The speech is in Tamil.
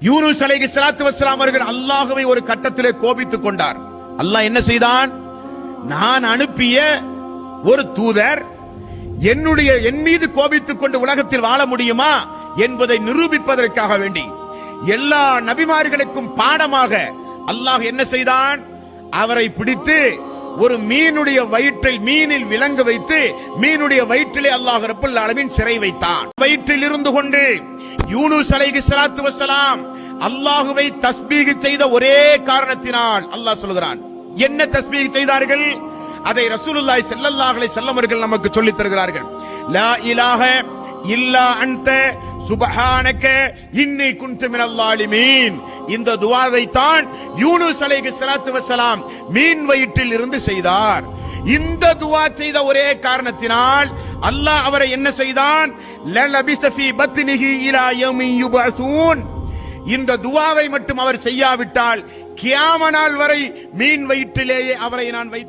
யூனுஸ் அலைஹிஸ்ஸலாத்து வஸ்ஸலாம் அவர்கள் அல்லாஹ்வை ஒரு கட்டத்திலே கோபித்துக் கொண்டார். அல்லாஹ் என்ன செய்தான்? நான் அனுப்பிய ஒரு தூதர் என் மீது கோபித்துக் கொண்டு உலகத்தில் வாழ முடியுமா என்பதை நிரூபிப்பதற்காக வேண்டி எல்லா நபிமார்களுக்கும் பாடமாக அல்லாஹ் என்ன செய்தான்? அவரை பிடித்து ஒரு மீனுடைய வயிற்றை மீனில் விலங்க வைத்து மீனுடைய வயிற்றிலே அல்லாஹ் ரப்பல் ஆலமீன் சிறை வைத்தான். வயிற்றில் இருந்து கொண்டு யூனுஸ் அலைஹிஸ்ஸலாத்து வஸ்ஸலாம் அல்லாஹ்வை தஸ்பீஹ் செய்த ஒரே காரணத்தினால் அல்லாஹ் சொல்கிறான். என்ன தஸ்பீஹ் செய்தார்கள்? அதை ரசூலுல்லாஹி ஸல்லல்லாஹு அலைஹி வஸல்லம் அவர்கள் நமக்கு சொல்லித் தருகிறார்கள். லா இலாஹ இல்லா அன்த சுப்ஹானக இன்னி குன்து மினல் ஸாலிமீன். இந்த துஆவை தான் யூனுஸ் அலைஹிஸ்ஸலாத்து வஸ்ஸலாம் மீன் வயிற்றில் இருந்து செய்தார். இந்த துஆ செய்த ஒரே காரணத்தினால் அல்லாஹ் அவரை என்ன செய்தான்? லலபிஸ ஃபீ பத்னிஹி இலா யௌமி யுபஅஸூன். இந்த துஆவை மட்டும் அவர் செய்யாவிட்டால் கியாம நாள் வரை மீன் வயிற்றிலேயே அவரை நான் வைத்து